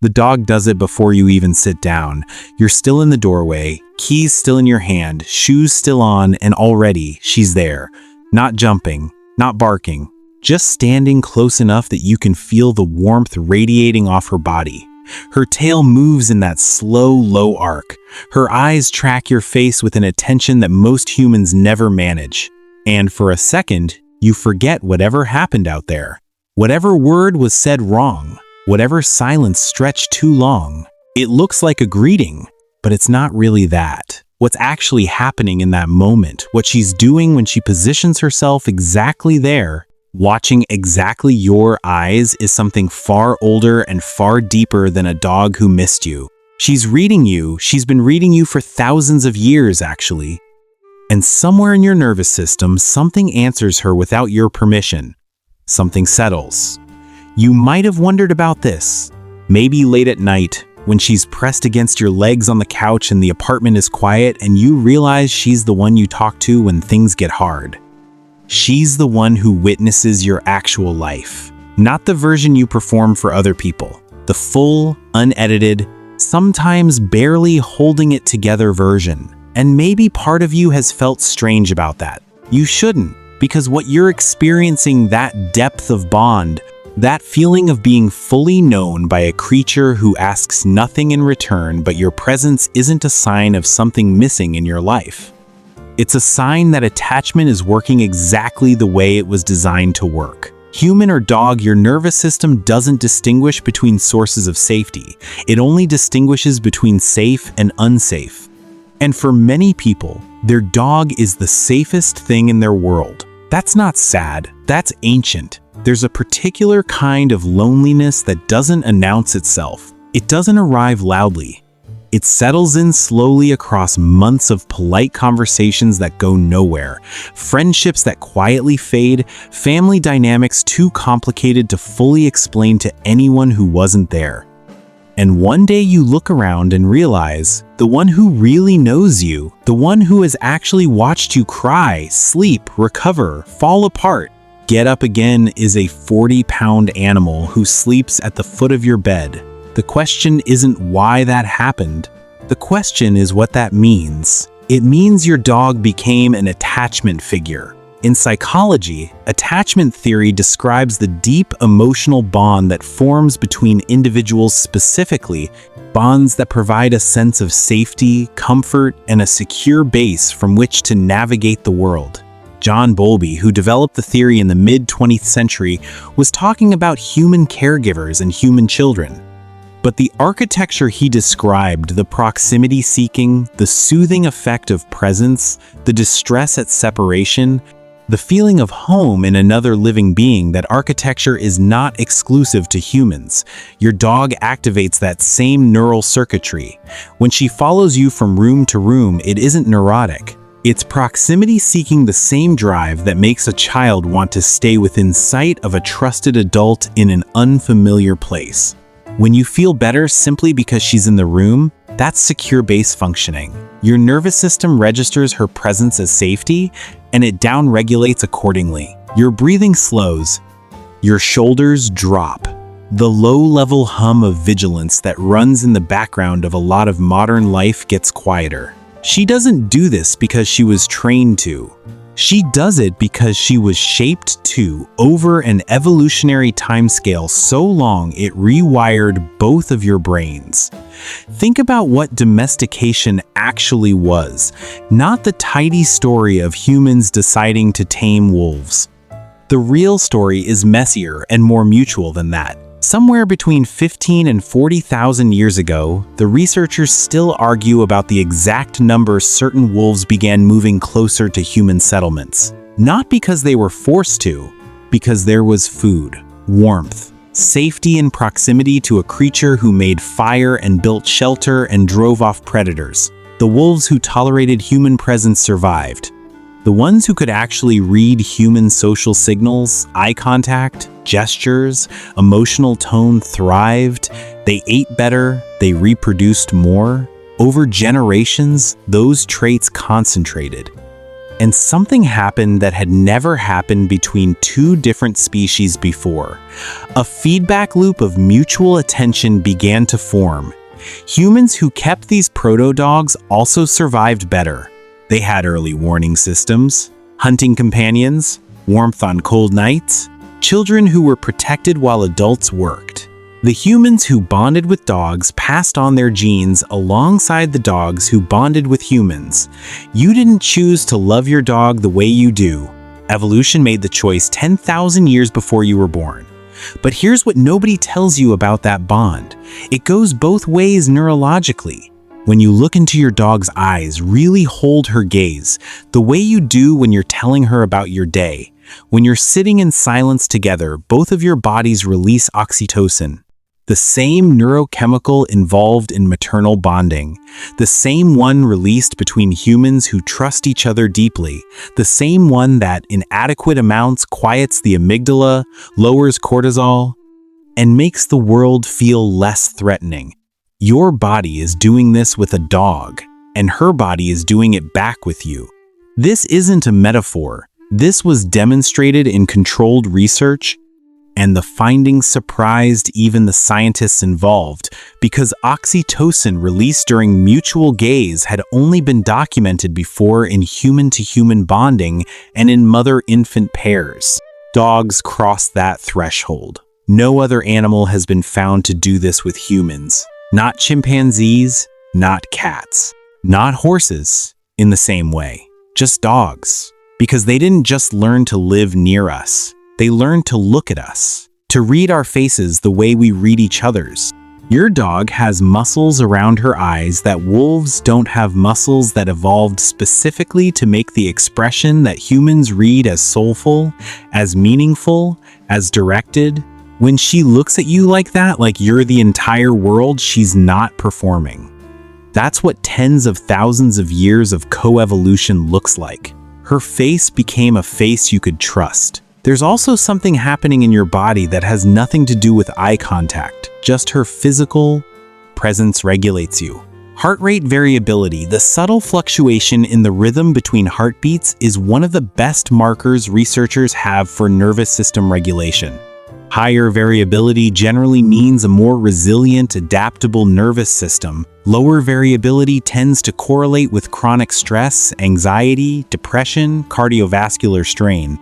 The dog does it before you even sit down. You're still in the doorway, keys still in your hand, shoes still on, and already she's there. Not jumping, not barking, just standing close enough that you can feel the warmth radiating off her body. Her tail moves in that slow, low arc. Her eyes track your face with an attention that most humans never manage. And for a second, you forget whatever happened out there. Whatever word was said wrong. Whatever silence stretched too long. It looks like a greeting, but it's not really that. What's actually happening in that moment, what she's doing when she positions herself exactly there, watching exactly your eyes, is something far older and far deeper than a dog who missed you. She's reading you. She's been reading you for thousands of years, actually. And somewhere in your nervous system, something answers her without your permission. Something settles. You might have wondered about this. Maybe late at night, when she's pressed against your legs on the couch and the apartment is quiet and you realize she's the one you talk to when things get hard. She's the one who witnesses your actual life, not the version you perform for other people. The full, unedited, sometimes barely holding it together version. And maybe part of you has felt strange about that. You shouldn't, because what you're experiencing, that depth of bond, that feeling of being fully known by a creature who asks nothing in return but your presence, isn't a sign of something missing in your life. It's a sign that attachment is working exactly the way it was designed to work. Human or dog, your nervous system doesn't distinguish between sources of safety. It only distinguishes between safe and unsafe. And for many people, their dog is the safest thing in their world. That's not sad, that's ancient. There's a particular kind of loneliness that doesn't announce itself. It doesn't arrive loudly. It settles in slowly across months of polite conversations that go nowhere, friendships that quietly fade, family dynamics too complicated to fully explain to anyone who wasn't there. And one day you look around and realize the one who really knows you, the one who has actually watched you cry, sleep, recover, fall apart, get up again, is a 40-pound animal who sleeps at the foot of your bed. The question isn't why that happened. The question is what that means. It means your dog became an attachment figure. In psychology, attachment theory describes the deep emotional bond that forms between individuals, specifically bonds that provide a sense of safety, comfort, and a secure base from which to navigate the world. John Bowlby, who developed the theory in the mid-20th century, was talking about human caregivers and human children. But the architecture he described, the proximity seeking, the soothing effect of presence, the distress at separation, the feeling of home in another living being, that architecture is not exclusive to humans. Your dog activates that same neural circuitry. When she follows you from room to room, it isn't neurotic. It's proximity seeking, the same drive that makes a child want to stay within sight of a trusted adult in an unfamiliar place. When you feel better simply because she's in the room, that's secure base functioning. Your nervous system registers her presence as safety, and it downregulates accordingly. Your breathing slows. Your shoulders drop. The low-level hum of vigilance that runs in the background of a lot of modern life gets quieter. She doesn't do this because she was trained to. She does it because she was shaped to, over an evolutionary timescale so long it rewired both of your brains. Think about what domestication actually was, not the tidy story of humans deciding to tame wolves. The real story is messier and more mutual than that. Somewhere between 15 and 40,000 years ago, the researchers still argue about the exact number certain wolves began moving closer to human settlements. Not because they were forced to, because there was food, warmth, safety and proximity to a creature who made fire and built shelter and drove off predators. The wolves who tolerated human presence survived. The ones who could actually read human social signals, eye contact, gestures, emotional tone thrived. They ate better, they reproduced more. Over generations, those traits concentrated. And something happened that had never happened between two different species before. A feedback loop of mutual attention began to form. Humans who kept these proto-dogs also survived better. They had early warning systems, hunting companions, warmth on cold nights, children who were protected while adults worked. The humans who bonded with dogs passed on their genes alongside the dogs who bonded with humans. You didn't choose to love your dog the way you do. Evolution made the choice 10,000 years before you were born. But here's what nobody tells you about that bond. It goes both ways neurologically. When you look into your dog's eyes, really hold her gaze, the way you do when you're telling her about your day. When you're sitting in silence together, both of your bodies release oxytocin. The same neurochemical involved in maternal bonding, the same one released between humans who trust each other deeply, the same one that in adequate amounts quiets the amygdala, lowers cortisol, and makes the world feel less threatening. Your body is doing this with a dog, and her body is doing it back with you. This isn't a metaphor. This was demonstrated in controlled research, and the findings surprised even the scientists involved because oxytocin released during mutual gaze had only been documented before in human-to-human bonding and in mother-infant pairs. Dogs cross that threshold. No other animal has been found to do this with humans. Not chimpanzees, not cats, not horses in the same way. Just dogs. Because they didn't just learn to live near us. They learned to look at us, to read our faces the way we read each other's. Your dog has muscles around her eyes that wolves don't have, muscles that evolved specifically to make the expression that humans read as soulful, as meaningful, as directed. When she looks at you like that, like you're the entire world, she's not performing. That's what tens of thousands of years of coevolution looks like. Her face became a face you could trust. There's also something happening in your body that has nothing to do with eye contact. Just her physical presence regulates you. Heart rate variability, the subtle fluctuation in the rhythm between heartbeats, is one of the best markers researchers have for nervous system regulation. Higher variability generally means a more resilient, adaptable nervous system. Lower variability tends to correlate with chronic stress, anxiety, depression, cardiovascular strain.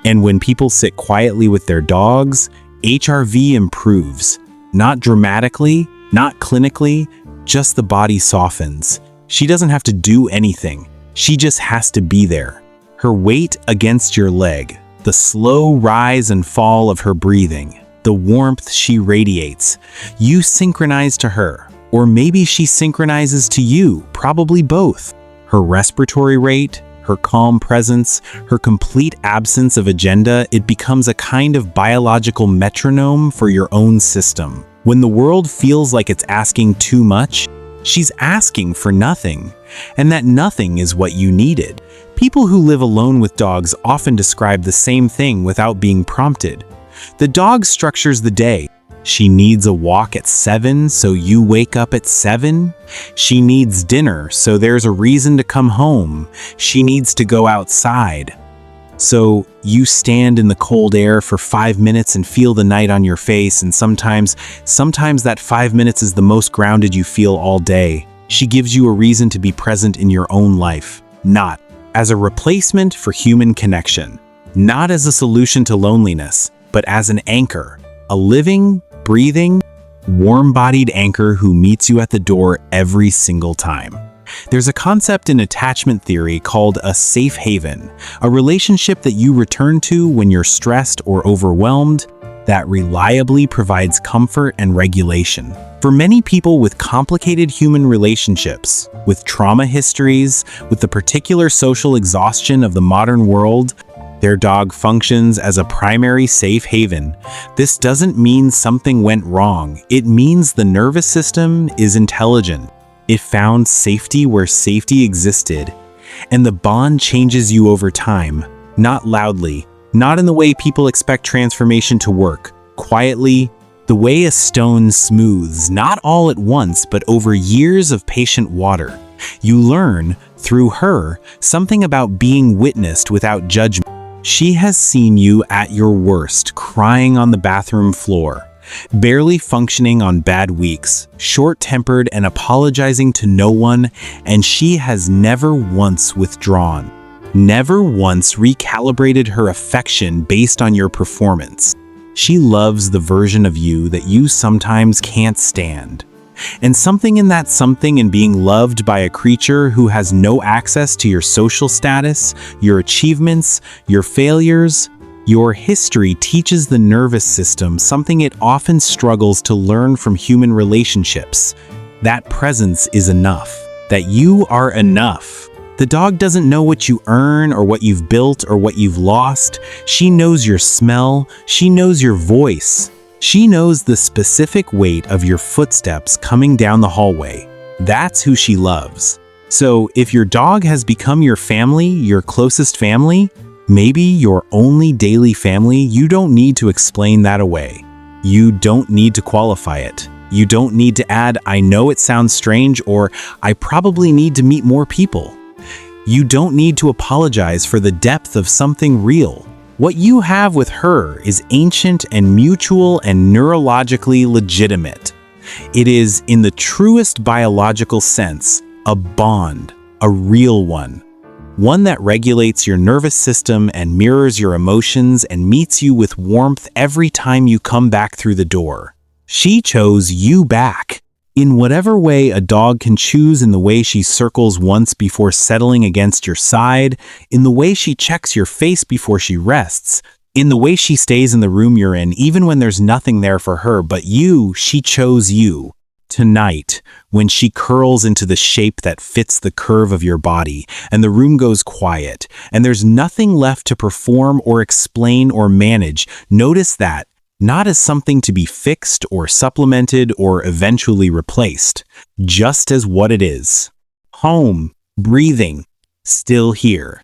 And when people sit quietly with their dogs, HRV improves. Not dramatically, not clinically, just the body softens. She doesn't have to do anything. She just has to be there. Her weight against your leg, the slow rise and fall of her breathing, the warmth she radiates. You synchronize to her, or maybe she synchronizes to you, probably both. Her respiratory rate, her calm presence, her complete absence of agenda, it becomes a kind of biological metronome for your own system. When the world feels like it's asking too much, she's asking for nothing, and that nothing is what you needed. People who live alone with dogs often describe the same thing without being prompted. The dog structures the day. She needs a walk at 7, so you wake up at 7. She needs dinner, so there's a reason to come home. She needs to go outside. So you stand in the cold air for 5 minutes and feel the night on your face, and sometimes that 5 minutes is the most grounded you feel all day. She gives you a reason to be present in your own life, not as a replacement for human connection, not as a solution to loneliness, but as an anchor, a living, breathing, warm-bodied anchor who meets you at the door every single time. There's a concept in attachment theory called a safe haven, a relationship that you return to when you're stressed or overwhelmed, that reliably provides comfort and regulation. For many people with complicated human relationships, with trauma histories, with the particular social exhaustion of the modern world, their dog functions as a primary safe haven. This doesn't mean something went wrong. It means the nervous system is intelligent. It found safety where safety existed, and the bond changes you over time, not loudly, not in the way people expect transformation to work, quietly, the way a stone smooths, not all at once, but over years of patient water. You learn Through her, something about being witnessed without judgment. She has seen you at your worst, crying on the bathroom floor, barely functioning on bad weeks, short-tempered and apologizing to no one, and she has never once withdrawn, never once recalibrated her affection based on your performance. She loves the version of you that you sometimes can't stand. And something in being loved by a creature who has no access to your social status, your achievements, your failures, your history teaches the nervous system something it often struggles to learn from human relationships. That presence is enough. That you are enough. The dog doesn't know what you earn or what you've built or what you've lost. She knows your smell. She knows your voice. She knows the specific weight of your footsteps coming down the hallway. That's who she loves. So if your dog has become your family, your closest family, maybe your only daily family, you don't need to explain that away. You don't need to qualify it. You don't need to add, I know it sounds strange, or I probably need to meet more people. You don't need to apologize for the depth of something real. What you have with her is ancient and mutual and neurologically legitimate. It is, in the truest biological sense, a bond, a real one. One that regulates your nervous system and mirrors your emotions and meets you with warmth every time you come back through the door. She chose you back. In whatever way a dog can choose, in the way she circles once before settling against your side, in the way she checks your face before she rests, in the way she stays in the room you're in even when there's nothing there for her but you, she chose you. Tonight, when she curls into the shape that fits the curve of your body, and the room goes quiet, and there's nothing left to perform or explain or manage, notice that, not as something to be fixed or supplemented or eventually replaced, just as what it is. Home, breathing, still here.